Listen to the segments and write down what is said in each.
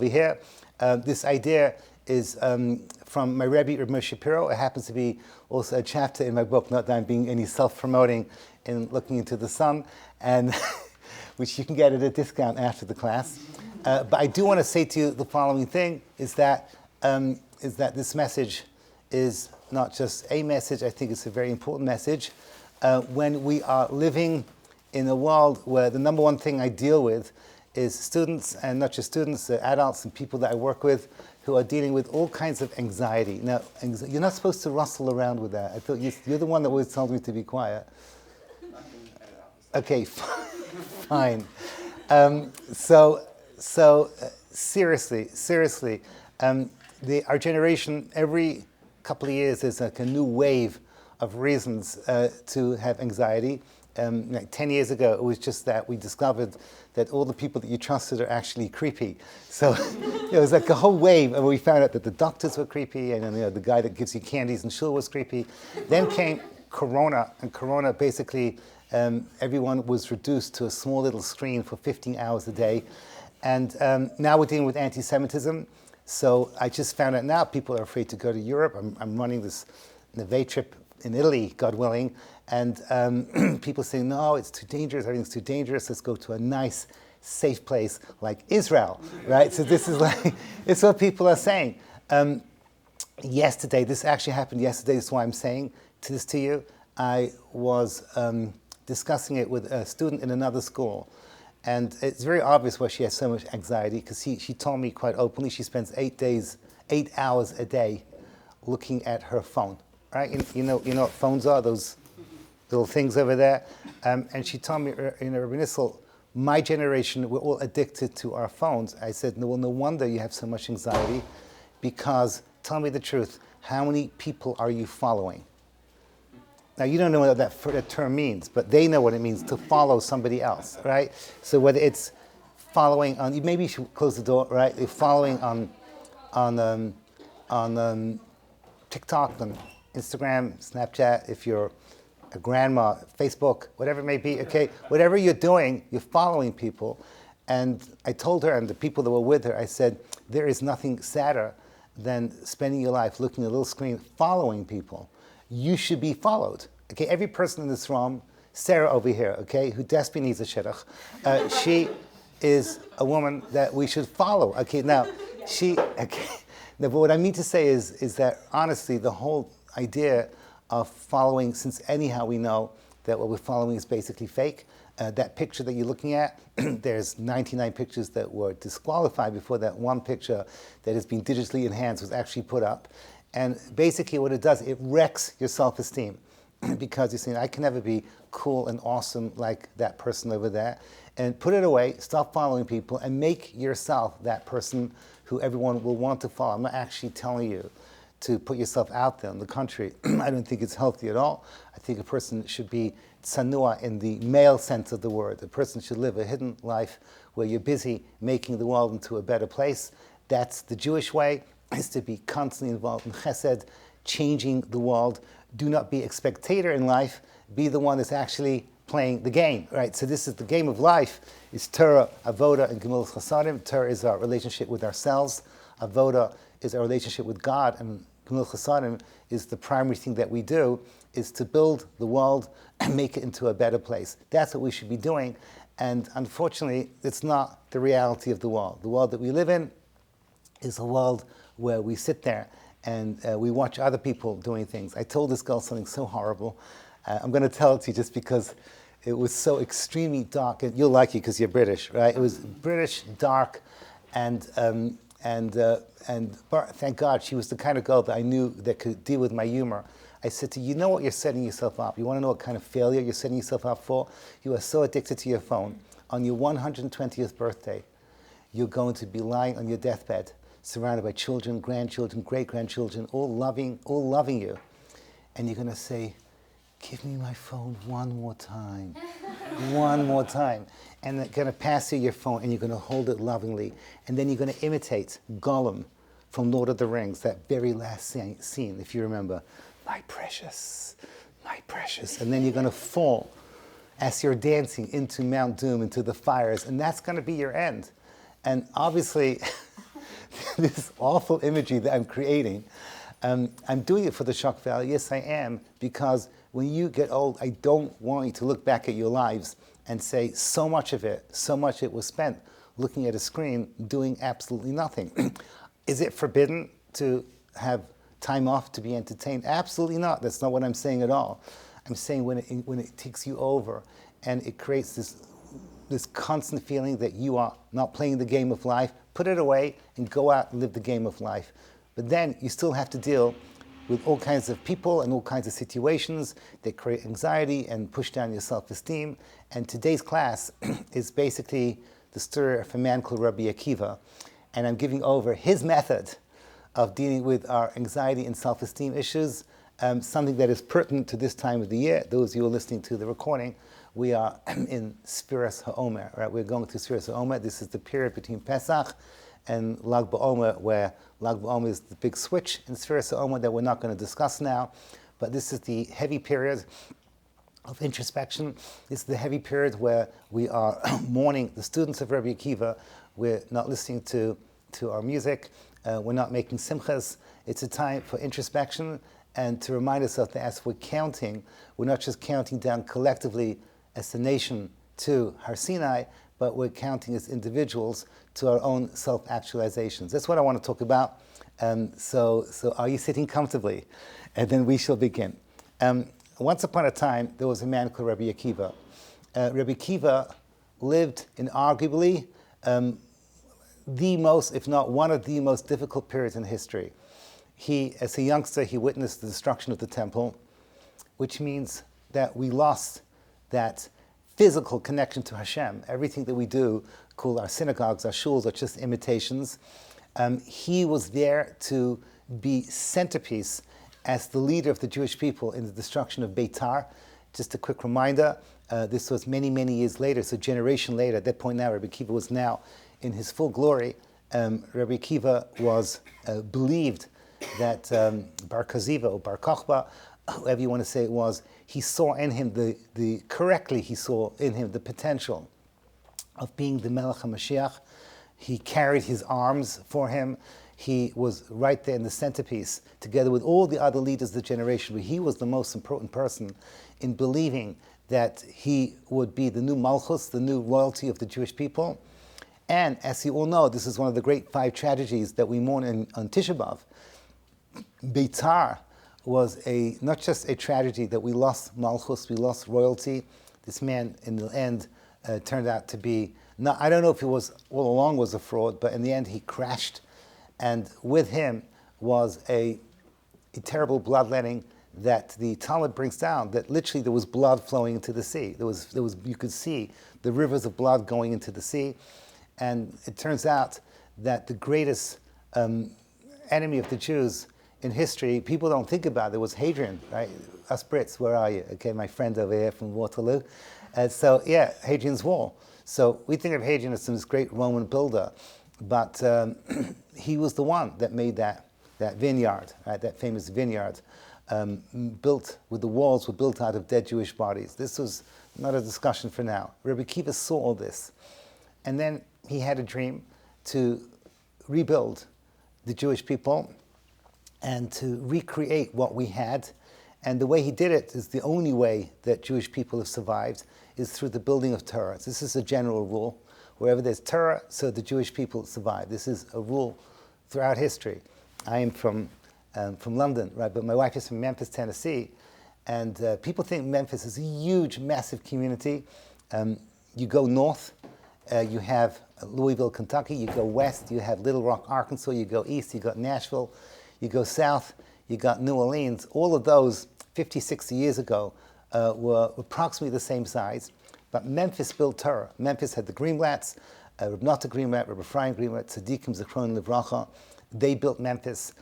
Over here, this idea is from my Rebbe, Rabbi Shapiro. It happens to be also a chapter in my book, not that I'm being any self-promoting in looking into the sun, and which you can get at a discount after the class. But I do want to say to you the following thing, is that this message is not just a message. I think it's a very important message. When we are living in a world where the number one thing I deal with is students, and not just students, adults and people that I work with who are dealing with all kinds of anxiety. Now, you're not supposed to rustle around with that. I thought you're the one that always tells me to be quiet. Okay, fine. Seriously, our generation, every couple of years, there's like a new wave of reasons to have anxiety. Like 10 years ago, it was just that we discovered that all the people that you trusted are actually creepy. So it was like a whole wave, and we found out that the doctors were creepy, and the guy that gives you candies in shul was creepy. Then came Corona, and Corona basically, everyone was reduced to a small little screen for 15 hours a day. And now we're dealing with anti-Semitism. So I just found out now people are afraid to go to Europe. I'm running this Neve trip in Italy, God willing, and people say, no, it's too dangerous, everything's too dangerous, let's go to a nice, safe place like Israel, right? So this is like, it's what people are saying. Yesterday, this actually happened yesterday, that's why I'm saying this to you. I was discussing it with a student in another school, and it's very obvious why she has so much anxiety, because she told me quite openly she spends 8 hours a day looking at her phone, right? You know what phones are, those little things over there. And she told me, Rabbi Nissel, my generation, we're all addicted to our phones. I said, no wonder you have so much anxiety, because tell me the truth, how many people are you following? Now, you don't know what that term means, but they know what it means to follow somebody else, right? So whether it's following on, maybe you should close the door, right? You're following on TikTok, on Instagram, Snapchat, if you're a grandma, Facebook, whatever it may be, okay? Whatever you're doing, you're following people. And I told her and the people that were with her, I said, there is nothing sadder than spending your life looking at a little screen, following people. You should be followed. Okay, every person in this room, Sarah over here, okay, who desperately needs a shidduch, she is a woman that we should follow. Okay, now, but what I mean to say is that honestly, the whole idea of following, since anyhow we know that what we're following is basically fake. That picture that you're looking at, there's 99 pictures that were disqualified before that one picture that has been digitally enhanced was actually put up. And basically what it does, it wrecks your self-esteem because you're saying, I can never be cool and awesome like that person over there. And put it away, stop following people, and make yourself that person who everyone will want to follow. I'm not actually telling you to put yourself out there in the country. I don't think it's healthy at all. I think a person should be tsanua in the male sense of the word. A person should live a hidden life where you're busy making the world into a better place. That's the Jewish way, is to be constantly involved in chesed, changing the world. Do not be a spectator in life. Be the one that's actually playing the game, right? So this is the game of life. It's Torah, Avoda, and Gemil Chasadim. Torah is our relationship with ourselves. Avoda is our relationship with God, and Gemil Chasadim is the primary thing that we do, is to build the world and make it into a better place. That's what we should be doing, and unfortunately, it's not the reality of the world. The world that we live in is a world where we sit there and we watch other people doing things. I told this girl something so horrible. I'm going to tell it to you just because it was so extremely dark, and you'll like it because you're British, right? It was British, dark, and thank God she was the kind of girl that I knew that could deal with my humor. I said to her, you know what you're setting yourself up. You want to know what kind of failure you're setting yourself up for? You are so addicted to your phone. On your 120th birthday, you're going to be lying on your deathbed, surrounded by children, grandchildren, great-grandchildren, all loving you. And you're going to say, give me my phone one more time. And they're going to pass you your phone, and you're going to hold it lovingly. And then you're going to imitate Gollum from Lord of the Rings, that very last scene, if you remember. My precious. And then you're going to fall as you're dancing into Mount Doom, into the fires, and that's going to be your end. And obviously, this awful imagery that I'm creating. I'm doing it for the shock value. Yes, I am, because when you get old, I don't want you to look back at your lives and say so much of it was spent looking at a screen doing absolutely nothing. Is it forbidden to have time off to be entertained? Absolutely not. That's not what I'm saying at all. I'm saying when it takes you over and it creates this constant feeling that you are not playing the game of life, put it away and go out and live the game of life. But then you still have to deal with all kinds of people and all kinds of situations that create anxiety and push down your self-esteem. And today's class is basically the story of a man called Rabbi Akiva. And I'm giving over his method of dealing with our anxiety and self-esteem issues, something that is pertinent to this time of the year. Those of you who are listening to the recording, we are in Sfiras HaOmer, right? We're going through Sfiras HaOmer. This is the period between Pesach and Lag BaOmer, where Lag BaOmer is the big switch in Sfiras HaOmer that we're not going to discuss now. But this is the heavy period of introspection. This is the heavy period where we are mourning the students of Rabbi Akiva. We're not listening to our music. We're not making simchas. It's a time for introspection and to remind ourselves that as we're counting, we're not just counting down collectively as a nation to Har Sinai, but we're counting as individuals to our own self-actualizations. That's what I want to talk about. So are you sitting comfortably? And then we shall begin. Once upon a time, there was a man called Rabbi Akiva. Rabbi Akiva lived in arguably the most, if not one of the most difficult periods in history. As a youngster, he witnessed the destruction of the temple, which means that we lost that physical connection to Hashem. Everything that we do, called our synagogues, our shuls, are just imitations. He was there to be centerpiece as the leader of the Jewish people in the destruction of Beitar. Just a quick reminder, this was many, many years later, so a generation later. At that point now, Rabbi Akiva was now in his full glory. Rabbi Akiva was believed that Bar Kaziva or Bar Kochba, whoever you want to say it was, he saw in him he saw in him the potential of being the Melech HaMashiach. He carried his arms for him. He was right there in the centerpiece, together with all the other leaders of the generation, where he was the most important person in believing that he would be the new Malchus, the new royalty of the Jewish people. And as you all know, this is one of the great 5 tragedies that we mourn on Tisha B'Av. Beitar was not just a tragedy that we lost Malchus, we lost royalty. This man, in the end, turned out to be, I don't know if he was all along was a fraud, but in the end he crashed. And with him was a terrible bloodletting that the Talmud brings down, that literally there was blood flowing into the sea. There was you could see the rivers of blood going into the sea. And it turns out that the greatest enemy of the Jews in history, people don't think about it, was Hadrian, right? Us Brits, where are you? Okay, my friend over here from Waterloo. So yeah, Hadrian's Wall. So we think of Hadrian as this great Roman builder, but he was the one that made that vineyard, right? That famous vineyard, built with the walls were built out of dead Jewish bodies. This was not a discussion for now. Rabbi Akiva saw all this, and then he had a dream to rebuild the Jewish people and to recreate what we had. And the way he did it is the only way that Jewish people have survived, is through the building of Torah. This is a general rule. Wherever there's Torah, so the Jewish people survive. This is a rule throughout history. I am from London, right? But my wife is from Memphis, Tennessee. And people think Memphis is a huge, massive community. You go north, you have Louisville, Kentucky. You go west, you have Little Rock, Arkansas. You go east, you got Nashville. You go south, you got New Orleans. All of those 50, 60 years ago were approximately the same size. But Memphis built Torah. Memphis had the Greenblatts, Reb Nata Greenblatt, Reb Ephraim Greenblatt, Tzaddikim Zichron Livracha. They built Memphis.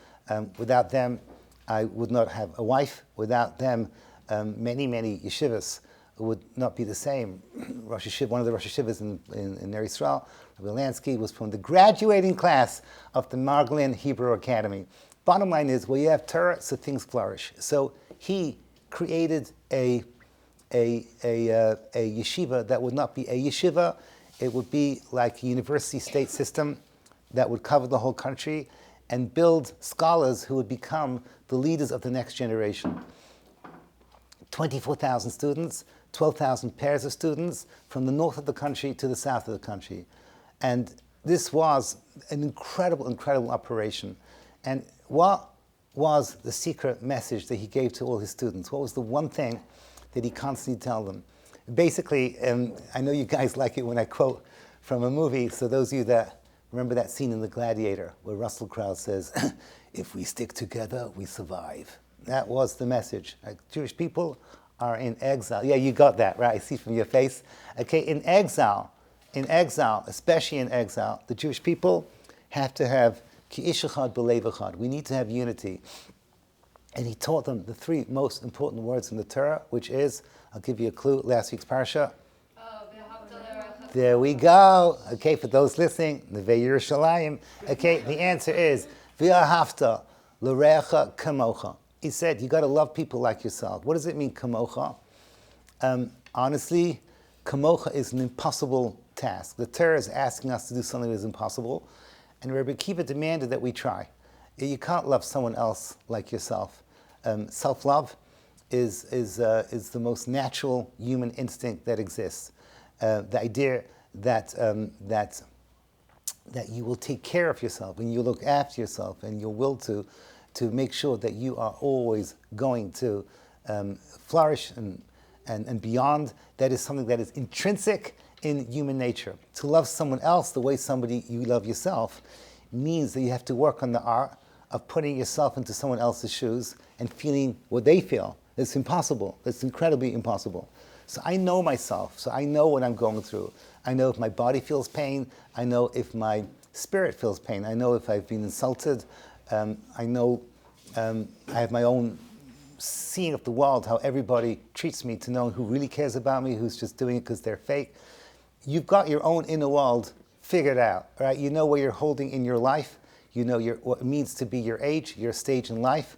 Without them, I would not have a wife. Without them, many, many yeshivas would not be the same. Rosh Yeshiva, one of the Rosh Yeshivas in Eretz Yisrael, Rabbi Lansky, was from the graduating class of the Margolin Hebrew Academy. Bottom line is, where you have Torah, so things flourish. So he created a yeshiva that would not be a yeshiva. It would be like a university state system. that would cover the whole country and build scholars who would become the leaders of the next generation. 24,000 students, 12,000 pairs of students from the north of the country to the south of the country. And this was an incredible, incredible operation. And what was the secret message that he gave to all his students? What was the one thing that he constantly told them? Basically, I know you guys like it when I quote from a movie, so those of you that remember that scene in The Gladiator where Russell Crowe says, if we stick together, we survive. That was the message. Jewish people are in exile. Yeah, you got that, right? I see from your face. Okay, in exile, especially in exile, the Jewish people have to have ki ish echad b'lev echad. We need to have unity. And he taught them the three most important words in the Torah, which is, I'll give you a clue, last week's parsha. There we go. Okay, for those listening, Neve Yerushalayim. Okay, the answer is, v'ahavta l'recha kamocha. He said, you got to love people like yourself. What does it mean, kamocha? Honestly, kamocha is an impossible task. The Torah is asking us to do something that is impossible, and Rabbi Akiva demanded that we try. You can't love someone else like yourself. Self-love is the most natural human instinct that exists. The idea that you will take care of yourself and you look after yourself and your will to make sure that you are always going to flourish and beyond, that is something that is intrinsic in human nature. To love someone else the way you love yourself means that you have to work on the art of putting yourself into someone else's shoes and feeling what they feel. It's impossible. It's incredibly impossible. So I know myself, so I know what I'm going through. I know if my body feels pain. I know if my spirit feels pain. I know if I've been insulted. I know I have my own seeing of the world, how everybody treats me, to know who really cares about me, who's just doing it because they're fake. You've got your own inner world figured out, right? You know where you're holding in your life. You know what it means to be your age, your stage in life.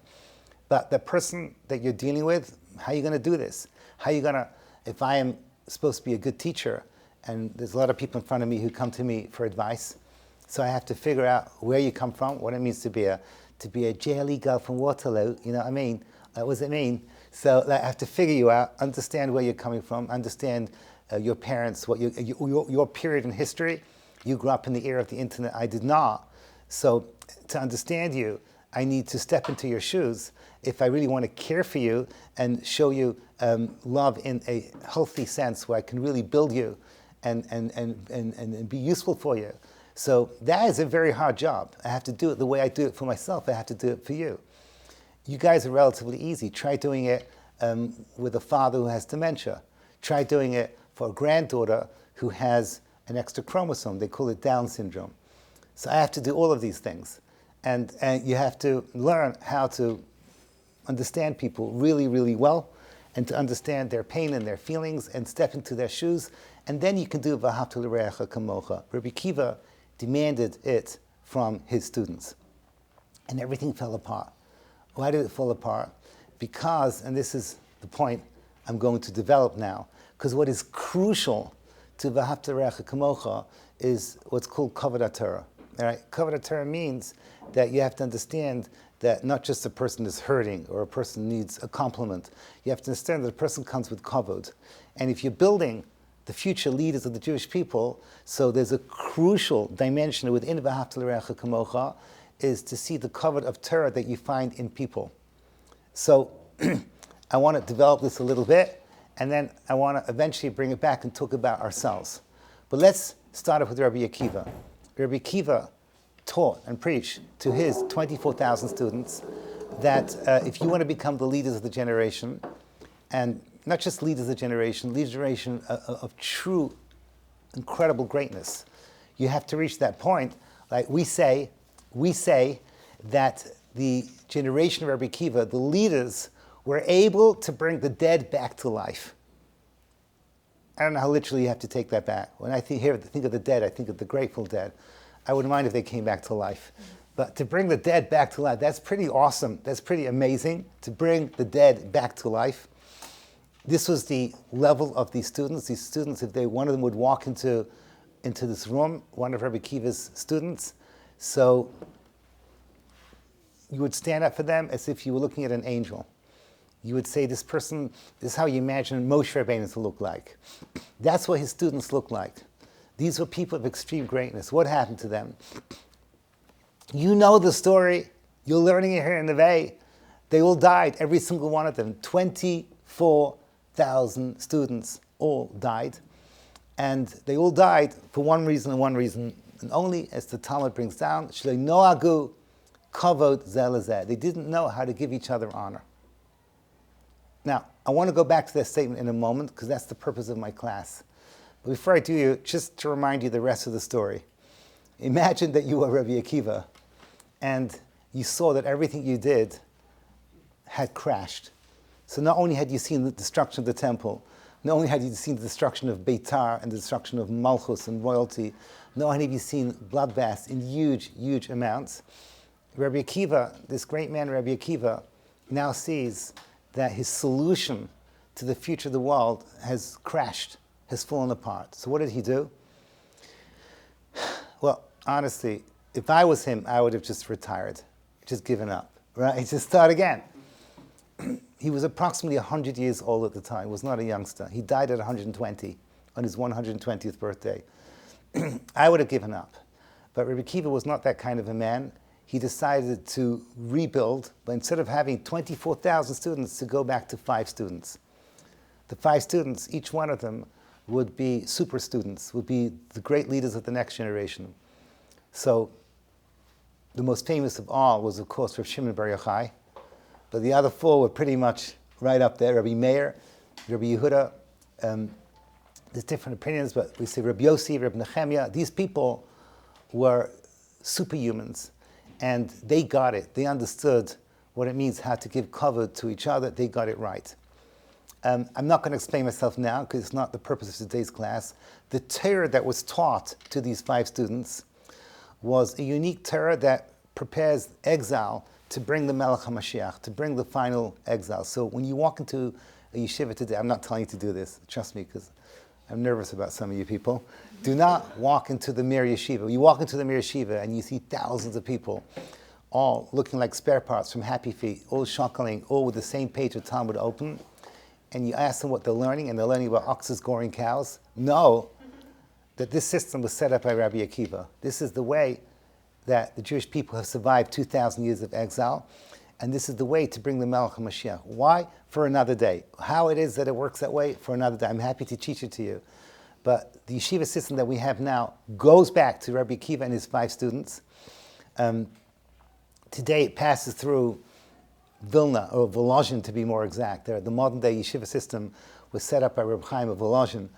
But the person that you're dealing with, how are you going to do this? How are you going to, if I am supposed to be a good teacher, and there's a lot of people in front of me who come to me for advice, so I have to figure out where you come from, what it means to be a JLE girl from Waterloo, you know what I mean? What does it mean? So I have to figure you out, understand where you're coming from, understand your parents, what your period in history. You grew up in the era of the internet, I did not. So to understand you, I need to step into your shoes if I really want to care for you and show you love in a healthy sense where I can really build you and be useful for you. So that is a very hard job. I have to do it the way I do it for myself. I have to do it for you. You guys are relatively easy. Try doing it with a father who has dementia. Try doing it for a granddaughter who has an extra chromosome. They call it Down syndrome. So I have to do all of these things. And you have to learn how to understand people really, really well, and to understand their pain and their feelings and step into their shoes. And then you can do v'ahavta l'reacha kamocha. Rabbi Akiva demanded it from his students. And everything fell apart. Why did it fall apart? Because, and this is the point I'm going to develop now, because what is crucial to v'ahavta l'reacha kamocha is what's called kavod HaTorah. All right? Kavod HaTorah means that you have to understand that not just a person is hurting or a person needs a compliment. You have to understand that a person comes with kavod. And if you're building the future leaders of the Jewish people, so there's a crucial dimension within v'ahavta l'reacha kamocha, is to see the kavod of Torah that you find in people. So I want to develop this a little bit, and then I want to eventually bring it back and talk about ourselves. But let's start off with Rabbi Akiva. Rabbi Akiva taught and preached to his 24,000 students that if you want to become the leaders of the generation, and not just leaders of the generation of true, incredible greatness, you have to reach that point. Like we say that the generation of Rabbi Akiva, the leaders, were able to bring the dead back to life. I don't know how literally you have to take that back. When I think of the dead, I think of the Grateful Dead. I wouldn't mind if they came back to life. But to bring the dead back to life, that's pretty awesome. That's pretty amazing, to bring the dead back to life. This was the level of these students. These students, if one of them would walk into this room, one of Rabbi Akiva's students, So you would stand up for them as if you were looking at an angel. You would say, this person, this is how you imagine Moshe Rabbeinu to look like. That's what his students look like. These were people of extreme greatness. What happened to them? You know the story. You're learning it here in Neve. They all died, every single one of them. 24,000 students all died. And they all died for one reason and one reason, and only, as the Talmud brings down, Shlei noagu kavod zeh lezeh. They didn't know how to give each other honor. Now, I want to go back to that statement in a moment, because that's the purpose of my class. But before I do, just to remind you the rest of the story. Imagine that you were Rabbi Akiva, and you saw that everything you did had crashed. So not only had you seen the destruction of the temple, not only had you seen the destruction of Beitar and the destruction of Malchus and royalty, not only have you seen bloodbaths in huge, huge amounts, Rabbi Akiva, this great man Rabbi Akiva, now sees that his solution to the future of the world has crashed, has fallen apart. So what did he do? Well, honestly, if I was him, I would have just retired, just given up, right? Just start again. He was approximately 100 years old at the time, was not a youngster. He died at 120 on his 120th birthday. I would have given up. But Rabbi Akiva was not that kind of a man. He decided to rebuild, but instead of having 24,000 students, to go back to 5 students. The 5 students, each one of them would be super students, would be the great leaders of the next generation. So the most famous of all was, of course, Rav Shimon Bar Yochai. But the other 4 were pretty much right up there. Rabbi Meir, Rabbi Yehuda. There's different opinions, but we say Rabbi Yossi, Rabbi Nehemiah. These people were superhumans, and they got it. They understood what it means, how to give cover to each other. They got it right. I'm not going to explain myself now, because it's not the purpose of today's class. The Torah that was taught to these 5 students was a unique Torah that prepares exile to bring the Melech HaMashiach, to bring the final exile. So when you walk into a yeshiva today, I'm not telling you to do this, trust me, because I'm nervous about some of you people. Do not walk into the Mir Yeshiva. You walk into the Mir Yeshiva and you see thousands of people, all looking like spare parts from Happy Feet, all shuckling, all with the same page of Talmud open, and you ask them what they're learning, and they're learning about oxes goring cows. Know that this system was set up by Rabbi Akiva. This is the way that the Jewish people have survived 2,000 years of exile, and this is the way to bring the Melech HaMashiach. Why? For another day. How it is that it works that way? For another day. I'm happy to teach it to you. But the yeshiva system that we have now goes back to Rabbi Akiva and his 5 students. Today it passes through Vilna, or Volozhin to be more exact. The modern day yeshiva system was set up by Reb Chaim of Volozhin,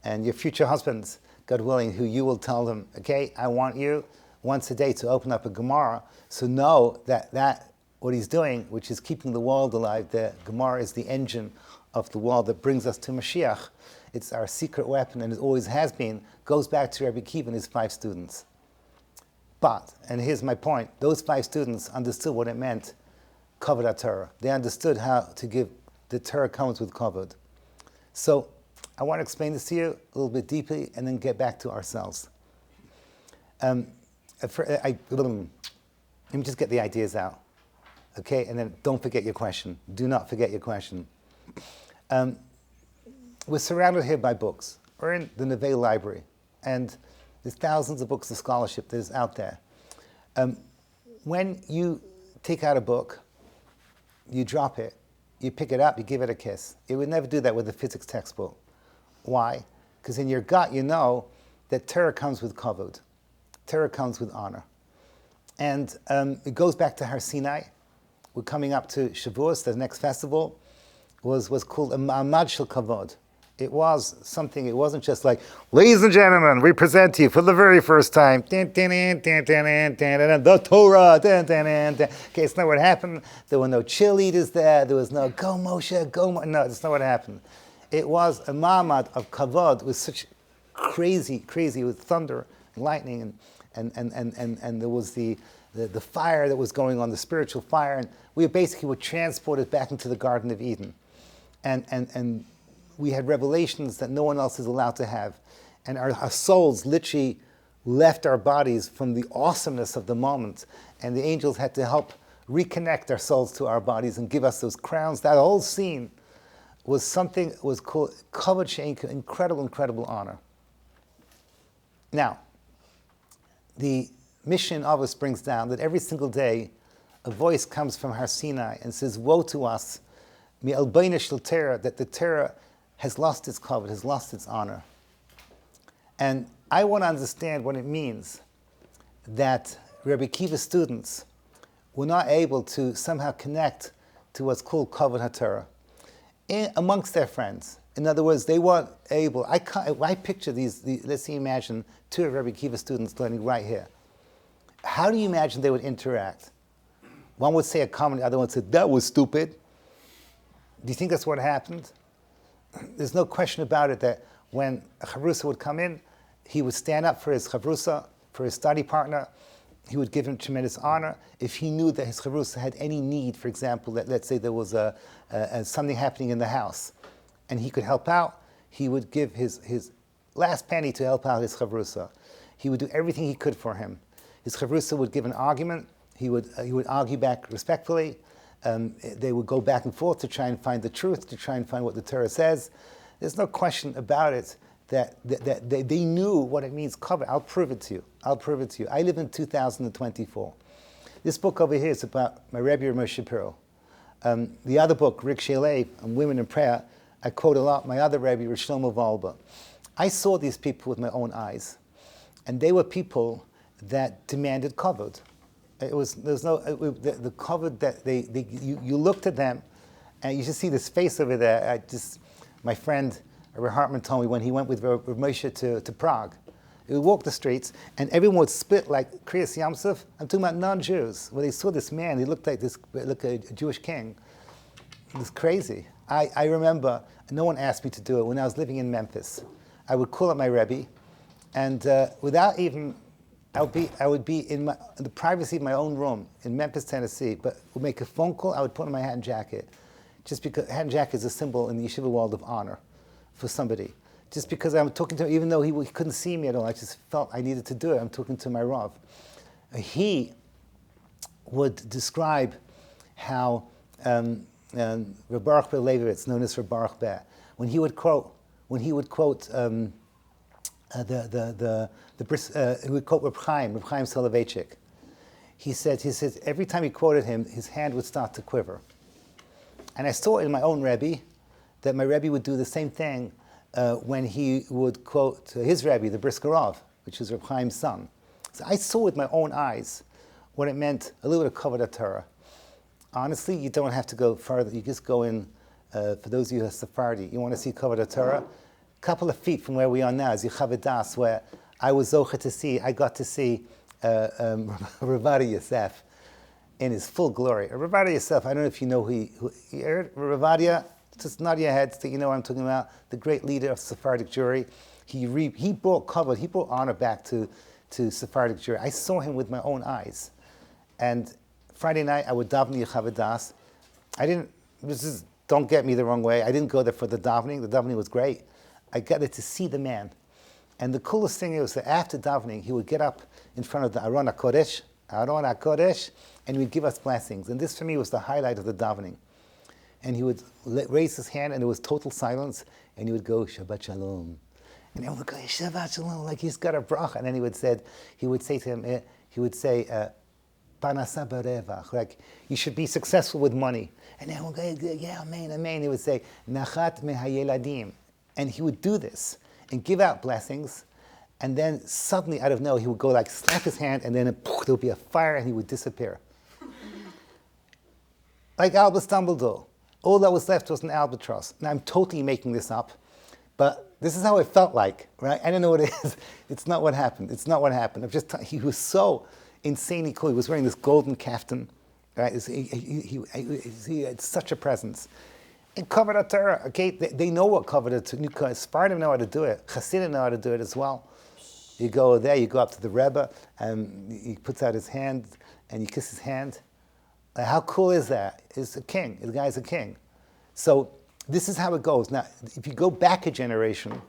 and your future husbands, God willing, who you will tell them, okay, I want you once a day to open up a Gemara, so know that what he's doing, which is keeping the world alive, the Gemara is the engine of the world that brings us to Mashiach. It's our secret weapon, and it always has been, goes back to Rabbi Akiva and his 5 students. But, and here's my point, those 5 students understood what it meant, Kavod Torah. They understood how to give, the Torah comes with Kavod. So, I want to explain this to you a little bit deeply, and then get back to ourselves. Let me just get the ideas out, okay? And then don't forget your question. Do not forget your question. We're surrounded here by books. We're in the Neve Library, and there's thousands of books of scholarship that is out there. When you take out a book, you drop it, you pick it up, you give it a kiss. You would never do that with a physics textbook. Why? Because in your gut you know that Torah comes with kavod. Torah comes with honor. And it goes back to Har Sinai. We're coming up to Shavuos, the next festival, was called a Ma'amad Shel Kavod. It was something, it wasn't just like, ladies and gentlemen, we present to you for the very first time, the Torah, Okay, it's not what happened. There were no cheerleaders there. There was no, go Moshe, go Moshe. No, that's not what happened. It was a Ma'amad of Kavod with such crazy, with thunder and lightning, and there was the fire that was going on, the spiritual fire, and we basically were transported back into the Garden of Eden. And we had revelations that no one else is allowed to have. And our souls literally left our bodies from the awesomeness of the moment, and the angels had to help reconnect our souls to our bodies and give us those crowns. That whole scene was something, was called kavod she'ein, incredible honor. Now, the mission of us brings down that every single day a voice comes from Har Sinai and says, woe to us, mi'albeina shel Torah, that the Torah has lost its kavod, has lost its honor. And I want to understand what it means that Rabbi Akiva students were not able to somehow connect to what's called kavod HaTorah amongst their friends. In other words, they weren't able. I picture let's say, imagine two Rabbi Akiva students learning right here. How do you imagine they would interact? One would say a comment, the other one would say, that was stupid. Do you think that's what happened? There's no question about it that when a chavrusa would come in, he would stand up for his chavrusa, for his study partner. He would give him tremendous honor. If he knew that his chavrusa had any need, for example, that let's say there was something happening in the house, and he could help out, he would give his last penny to help out his chavrusa. He would do everything he could for him. His chavrusa would give an argument. He would argue back respectfully. They would go back and forth to try and find the truth, to try and find what the Torah says. There's no question about it that they knew what it means. Cover. I'll prove it to you. I live in 2024. This book over here is about my Rebbe Moshe Shapiro. The other book, Rik Shelei, on Women in Prayer, I quote a lot my other Rebbe, Rosh Shlomo Valba. I saw these people with my own eyes, and they were people that demanded kavod. The kavod that you looked at them, and you just see this face over there. My friend Rabbi Hartman told me when he went with Rabbi Moshe to Prague, he would walk the streets, and everyone would split like Kriyas Yamsuf. I'm talking about non-Jews. When they saw this man, he looked like a Jewish king. It was crazy. I remember, no one asked me to do it, when I was living in Memphis. I would call up my Rebbe, and without even, I would be in the privacy of my own room in Memphis, Tennessee, but would make a phone call, I would put on my hat and jacket, just because hat and jacket is a symbol in the yeshiva world of honor for somebody. Just because I'm talking to him, even though he couldn't see me at all, I just felt I needed to do it. I'm talking to my Rav. He would describe how Rabbi Baruch Ber Leibowitz, known as Rabbi Baruch Ber, when he would quote Reb Chaim Soloveitchik. He said every time he quoted him, his hand would start to quiver. And I saw in my own Rebbe that my Rebbe would do the same thing when he would quote his Rebbe, the Brisker Rav, which is Reb Chaim's son. So I saw with my own eyes what it meant, a little bit of kavod Torah. Honestly, you don't have to go further. You just go in, for those of you who are Sephardi, you want to see kavod Torah, a couple of feet from where we are now is Yechavet Das, where I got to see Rav Yosef in his full glory. Rav Yosef, I don't know if you know who you heard Rav, just nod your heads that you know what I'm talking about, the great leader of Sephardic Jewry. He brought kavod, he brought honor back to Sephardic Jewry. I saw him with my own eyes. And Friday night, I would daven Yechavet Das. Don't get me the wrong way, I didn't go there for the davening. The davening was great. I got there to see the man. And the coolest thing was that after davening, he would get up in front of the Aron HaKodesh, and he would give us blessings. And this for me was the highlight of the davening. And he would raise his hand, and it was total silence, and he would go, Shabbat Shalom. And everyone would go, Shabbat Shalom, like he's got a bracha. And then he would say to him, Parnasa Barevach, like you should be successful with money. And everyone would go, yeah, amen, amen. He would say, Nachat mehayeladim. And he would do this and give out blessings. And then suddenly, out of nowhere, he would go like slap his hand, and then there would be a fire, and he would disappear. Like Albus Dumbledore. All that was left was an albatross. Now, I'm totally making this up, but this is how it felt like, right? I don't know what it is. It's not what happened. He was so insanely cool. He was wearing this golden kaftan, right? He had such a presence. And kavod Torah, okay, they know what kavod Torah. Spartim know how to do it. Hasidim know how to do it as well. You go there, you go up to the Rebbe, and he puts out his hand, and you kiss his hand. How cool is that? He's a king. The guy's a king. So this is how it goes. Now, if you go back a generation,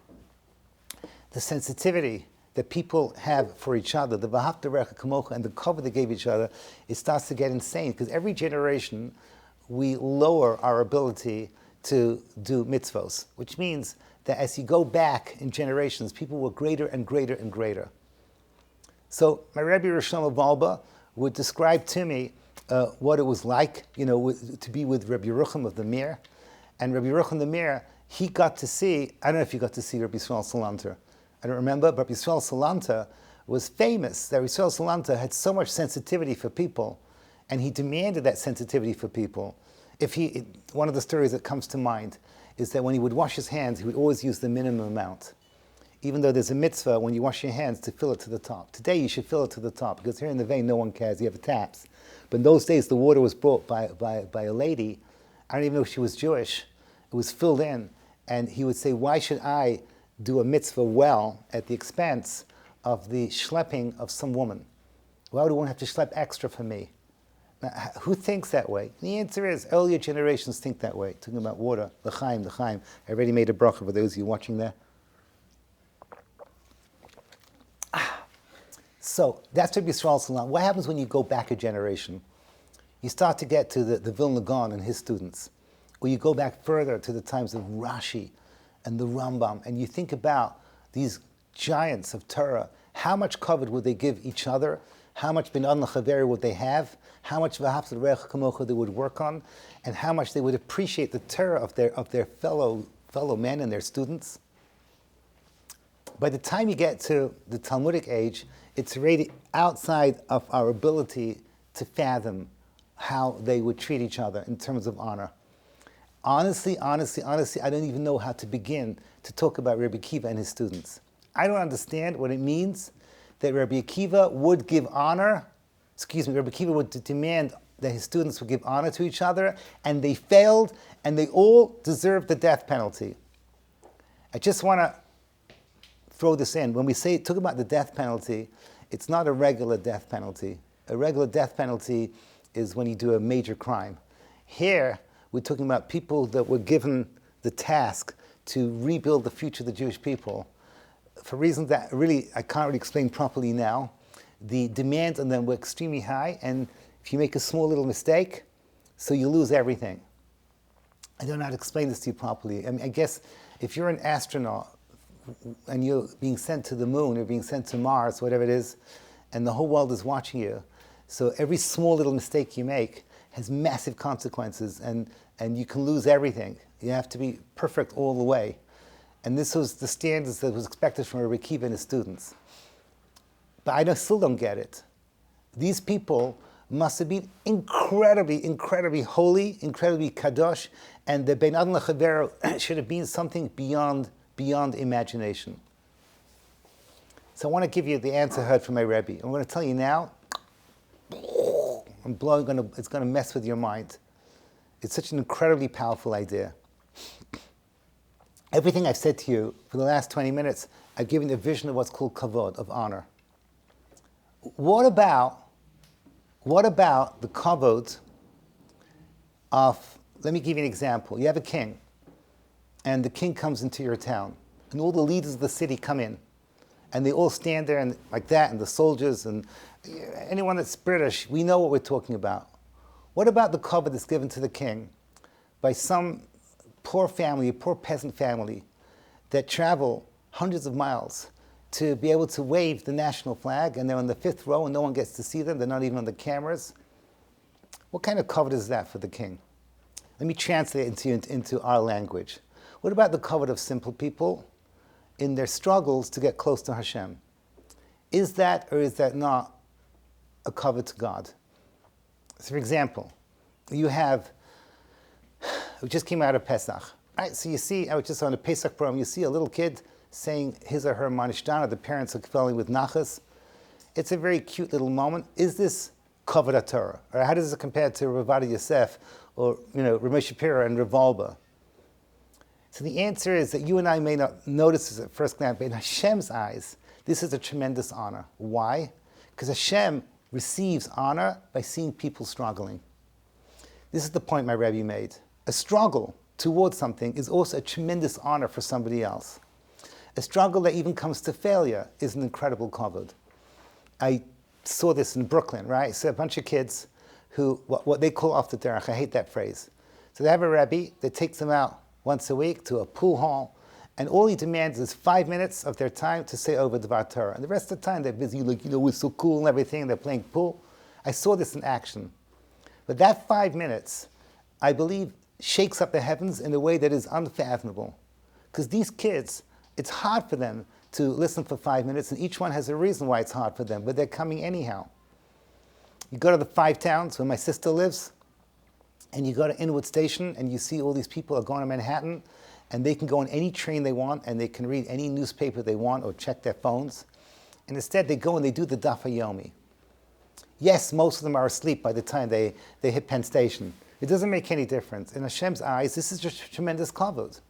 the sensitivity that people have for each other, the V'ahavta Recha Kamocha, and the cover they gave each other, it starts to get insane. Because every generation, we lower our ability to do mitzvos, which means that as you go back in generations, people were greater and greater and greater. So my Rabbi Yerushalayim May would describe to me what it was like, to be with Rabbi Yerucham of the Mir. And Rabbi Yerucham of the Mir, he got to see, I don't know if you got to see Rabbi Yisrael Salanter. I don't remember, but Rabbi Yisrael Salanter was famous. That Rabbi Yisrael Salanter had so much sensitivity for people, and he demanded that sensitivity for people. One of the stories that comes to mind is that when he would wash his hands, he would always use the minimum amount. Even though there's a mitzvah when you wash your hands to fill it to the top. Today you should fill it to the top, because here in the vein no one cares, you have taps. But in those days the water was brought by a lady, I don't even know if she was Jewish, it was filled in, and he would say, why should I do a mitzvah well at the expense of the schlepping of some woman? Why would one have to schlep extra for me? Now, who thinks that way? And the answer is, earlier generations think that way. Talking about water, l'chaim. I already made a bracha for those of you watching there. So that's Rabbi Yisrael Salam. What happens when you go back a generation? You start to get to the Vilna Gaon and his students, or you go back further to the times of Rashi and the Rambam, and you think about these giants of Torah. How much kavod would they give each other? How much binad l'chaveri would they have? How much v'ahavta l'recha kamocha they would work on? And how much they would appreciate the Torah of their fellow men and their students? By the time you get to the Talmudic age, it's already outside of our ability to fathom how they would treat each other in terms of honor. Honestly, I don't even know how to begin to talk about Rabbi Akiva and his students. I don't understand what it means that Rabbi Akiva would give honor, Rabbi Akiva would demand that his students would give honor to each other, and they failed, and they all deserved the death penalty. I just want to throw this in. When we talk about the death penalty, it's not a regular death penalty. A regular death penalty is when you do a major crime. Here, we're talking about people that were given the task to rebuild the future of the Jewish people. For reasons that really I can't really explain properly now, the demands on them were extremely high, and if you make a small little mistake, so you lose everything. I don't know how to explain this to you properly. I mean, I guess if you're an astronaut and you're being sent to the moon or being sent to Mars, whatever it is, and the whole world is watching you, so every small little mistake you make has massive consequences, and you can lose everything. You have to be perfect all the way. And this was the standards that was expected from Rabbi Akiva and his students. But I still don't get it. These people must have been incredibly, incredibly holy, incredibly kadosh, and the Bein Adam L'Chavero should have been something beyond imagination. So I want to give you the answer I heard from my Rebbe. I'm going to tell you now, it's going to mess with your mind. It's such an incredibly powerful idea. Everything I've said to you for the last 20 minutes, I've given a vision of what's called kavod, of honor. What about the kavod of, let me give you an example. You have a king, and the king comes into your town, and all the leaders of the city come in, and they all stand there and like that, and the soldiers, and anyone that's British, we know what we're talking about. What about the kavod that's given to the king by some poor family, a poor peasant family, that travel hundreds of miles to be able to wave the national flag, and they're on the fifth row and no one gets to see them, they're not even on the cameras? What kind of kavod is that for the king? Let me translate it into our language. What about the kavod of simple people in their struggles to get close to Hashem? Is that or is that not a kavod to God? So for example, we just came out of Pesach. Right? So you see, I was just on a Pesach program, you see a little kid saying his or her manishtana, the parents are falling with nachas. It's a very cute little moment. Is this kavod Torah? Or how does it compare to Rav Yosef or Rameh Shapiro and Rav Alba? So the answer is that you and I may not notice this at first glance, but in Hashem's eyes, this is a tremendous honor. Why? Because Hashem receives honor by seeing people struggling. This is the point my Rebbe made. A struggle towards something is also a tremendous honor for somebody else. A struggle that even comes to failure is an incredible kavod. I saw this in Brooklyn, right? So a bunch of kids who, what they call off the derech, I hate that phrase. So they have a Rebbe that takes them out once a week to a pool hall, and all he demands is 5 minutes of their time to say over Dvar Torah. And the rest of the time they're busy, like, we're so cool and everything, they're playing pool. I saw this in action. But that 5 minutes, I believe, shakes up the heavens in a way that is unfathomable. Because these kids, it's hard for them to listen for 5 minutes, and each one has a reason why it's hard for them, but they're coming anyhow. You go to the 5 towns where my sister lives, and you go to Inwood Station, and you see all these people are going to Manhattan, and they can go on any train they want, and they can read any newspaper they want or check their phones. And instead, they go and they do the Daf HaYomi. Yes, most of them are asleep by the time they hit Penn Station. It doesn't make any difference. In Hashem's eyes, this is just a tremendous kavod.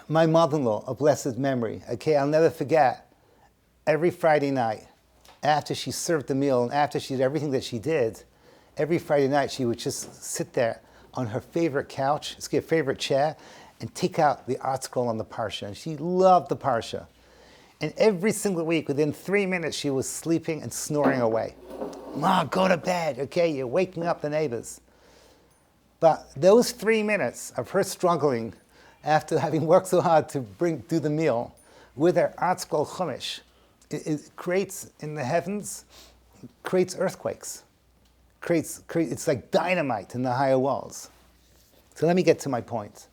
My mother-in-law, of blessed memory, okay, I'll never forget, every Friday night, after she served the meal and after she did everything that she did, every Friday night she would just sit there on her favorite couch, her favorite chair, and take out the art scroll on the Parsha. And she loved the Parsha. And every single week, within 3 minutes, she was sleeping and snoring away. Ma, go to bed, okay? You're waking up the neighbors. But those 3 minutes of her struggling after having worked so hard to do the meal with her art scroll chumash, it creates in the heavens, creates earthquakes. It's like dynamite in the higher walls. So let me get to my point.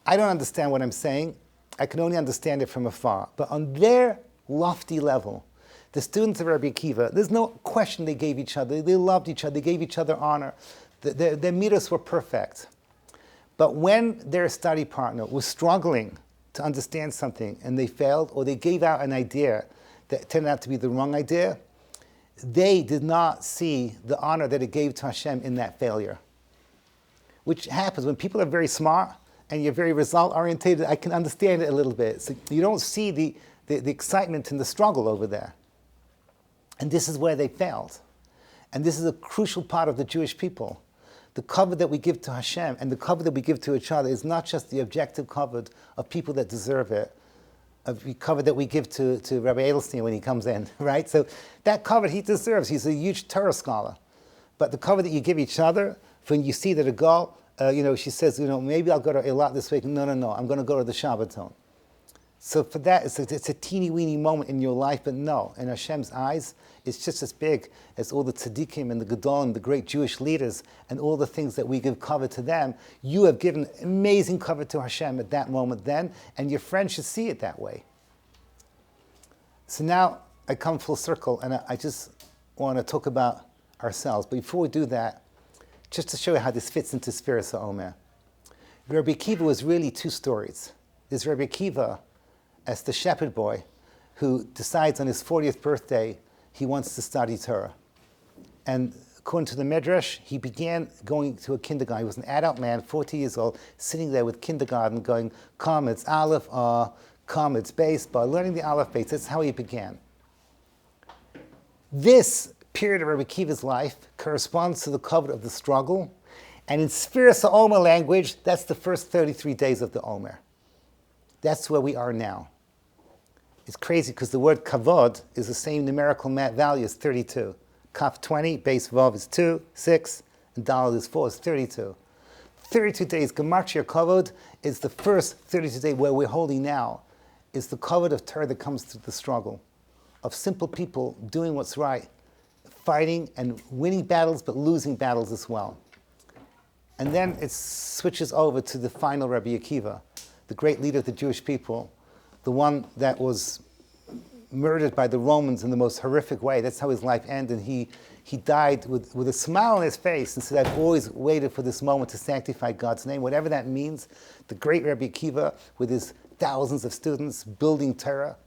I don't understand what I'm saying. I can only understand it from afar. But on their lofty level, the students of Rabbi Akiva, there's no question they gave each other. They loved each other. They gave each other honor. Their midos were perfect. But when their study partner was struggling to understand something and they failed, or they gave out an idea that turned out to be the wrong idea, they did not see the honor that it gave to Hashem in that failure. Which happens when people are very smart and you're very result-oriented. I can understand it a little bit. So you don't see the excitement and the struggle over there. And this is where they failed. And this is a crucial part of the Jewish people. The kavod that we give to Hashem and the kavod that we give to each other is not just the objective kavod of people that deserve it, of the kavod that we give to Rabbi Edelstein when he comes in, right? So that kavod he deserves. He's a huge Torah scholar. But the kavod that you give each other, when you see that a girl, she says, maybe I'll go to Eilat this week. No, I'm going to go to the Shabbaton. So for that, it's a teeny weeny moment in your life, but no, in Hashem's eyes, it's just as big as all the tzaddikim and the gedolim, the great Jewish leaders, and all the things that we give kavod to them. You have given amazing kavod to Hashem at that moment then, and your friends should see it that way. So now I come full circle, and I just want to talk about ourselves. But before we do that, just to show you how this fits into Sfiras HaOmer. Rabbi Akiva was really 2 stories. There's Rabbi Akiva as the shepherd boy who decides on his 40th birthday he wants to study Torah. And according to the Midrash, he began going to a kindergarten. He was an adult man, 40 years old, sitting there with kindergarten going, come, it's Aleph, come, it's Beis, by learning the Aleph Beis. That's how he began. This period of Rabbi Akiva's life corresponds to the kavod of the struggle. And in Sfiras HaOmer language, that's the first 33 days of the Omer. That's where we are now. It's crazy because the word kavod is the same numerical value as 32. Kaf 20, base vav is 2, 6, and dal is 4, is 32. 32 days, Gematria kavod is the first 32 days where we're holding now, is the kavod of Torah that comes through the struggle, of simple people doing what's right, fighting and winning battles, but losing battles as well. And then it switches over to the final Rabbi Akiva, the great leader of the Jewish people, the one that was murdered by the Romans in the most horrific way. That's how his life ended. He died with a smile on his face and said, I've always waited for this moment to sanctify God's name, whatever that means. The great Rabbi Akiva, with his thousands of students building Torah.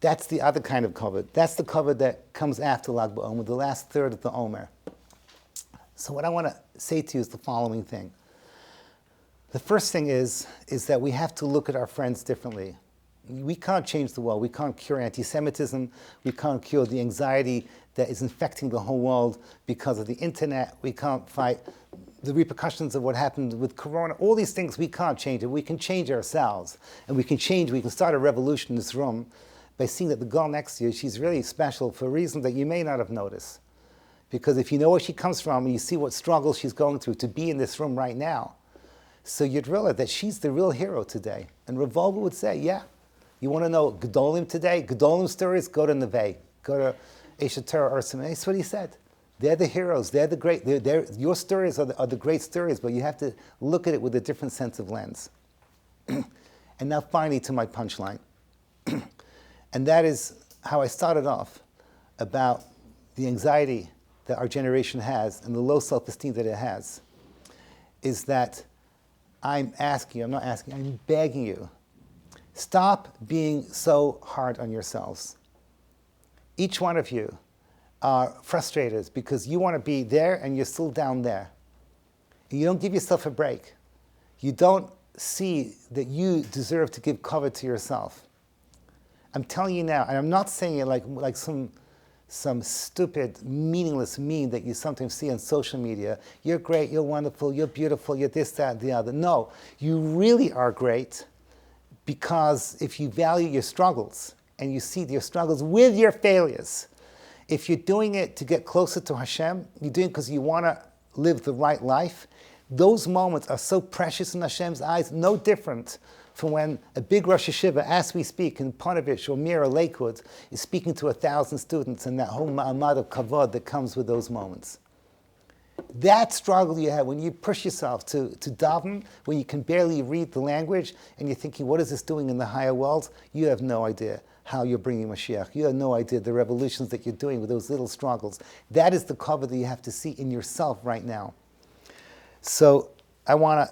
That's the other kind of kavod. That's the kavod that comes after Lag BaOmer, the last third of the Omer. So what I want to say to you is the following thing. The first thing is that we have to look at our friends differently. We can't change the world. We can't cure anti-Semitism. We can't cure the anxiety that is infecting the whole world because of the internet. We can't fight the repercussions of what happened with Corona, all these things we can't change it. We can change ourselves. And we can start a revolution in this room by seeing that the girl next to you, she's really special for a reason that you may not have noticed. Because if you know where she comes from and you see what struggles she's going through to be in this room right now, so you'd realize that she's the real hero today. And Rav Vogel would say, yeah, you want to know Gedolim today? Gedolim stories? Go to Neve. Go to Eshet Torah Ursim. That's what he said. They're the heroes. They're the great. Your stories are the great stories, but you have to look at it with a different sense of lens. And now finally to my punchline. And that is how I started off about the anxiety that our generation has and the low self-esteem that it has, is that I'm begging you, stop being so hard on yourselves. Each one of you are frustrated because you want to be there and you're still down there. And you don't give yourself a break. You don't see that you deserve to give cover to yourself. I'm telling you now, and I'm not saying it like some stupid, meaningless meme that you sometimes see on social media. You're great, you're wonderful, you're beautiful, you're this, that, the other. No, you really are great because if you value your struggles and you see your struggles with your failures, if you're doing it to get closer to Hashem, you're doing it because you want to live the right life, those moments are so precious in Hashem's eyes, no different from when a big Rosh Hashiva, as we speak in Ponevezh or Mir or Lakewood, is speaking to 1,000 students and that whole ma'amad of kavod that comes with those moments. That struggle you have when you push yourself to daven, when you can barely read the language and you're thinking, what is this doing in the higher world? You have no idea how you're bringing Mashiach. You have no idea the revolutions that you're doing with those little struggles. That is the cover that you have to see in yourself right now. So I don't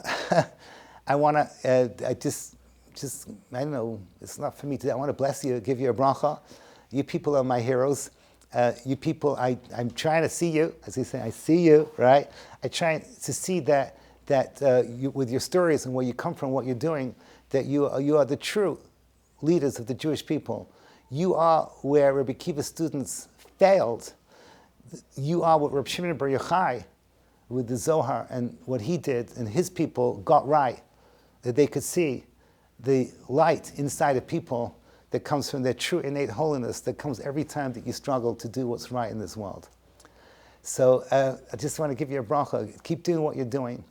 know, it's not for me to, I want to bless you, give you a bracha. You people are my heroes. You people, I'm trying to see you, as he said, I see you, right? I try to see that you, with your stories and where you come from, what you're doing, that you are the true leaders of the Jewish people. You are where Rabbi Akiva's students failed. You are what Rabbi Shimon Bar Yochai, with the Zohar and what he did and his people got right, that they could see the light inside of people that comes from their true innate holiness that comes every time that you struggle to do what's right in this world. So I just want to give you a bracha. Keep doing what you're doing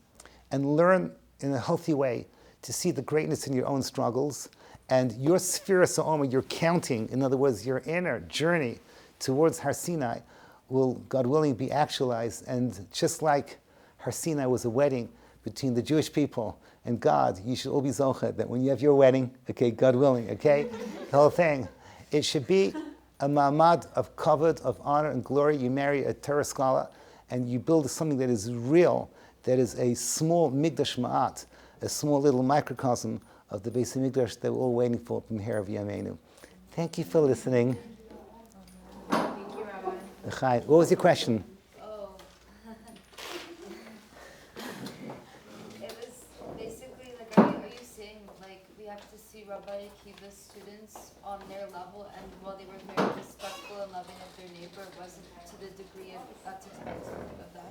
and learn in a healthy way to see the greatness in your own struggles and your Sefira Sa'oma, your counting, in other words, your inner journey towards Har Sinai will, God willing, be actualized. And just like Har Sinai was a wedding between the Jewish people and God, you should all be zocheh that when you have your wedding, okay, God willing, okay, the whole thing, it should be a ma'amad of kavod, of honor and glory. You marry a Torah scholar and you build something that is real, that is a small migdash ma'at, a small little microcosm of the Beis Hamikdash that we're all waiting for from here of Yameinu. Thank you for listening. Thank you, Rabbi. What was your question? It was basically like, are you saying like we have to see Rabbi Akiva's students on their level, and while they were very respectful and loving of their neighbor, it wasn't to the degree of that's expected of them?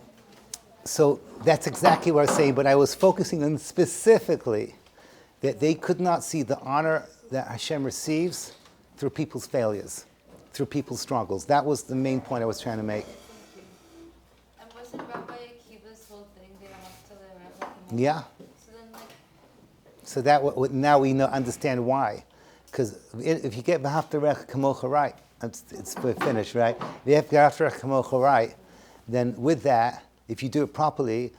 So that's exactly what I was saying, but I was focusing on specifically that they could not see the honor that Hashem receives through people's failures, through people's struggles. That was the main point I was trying to make. And wasn't Rabbi Akiva's whole thing, they don't have to live? Yeah. So then, like, So that now we understand why. Because if you get V'haftarech Kamocha right, it's finished, right? If you have V'haftarech Kamocha right, then with that, if you do it properly,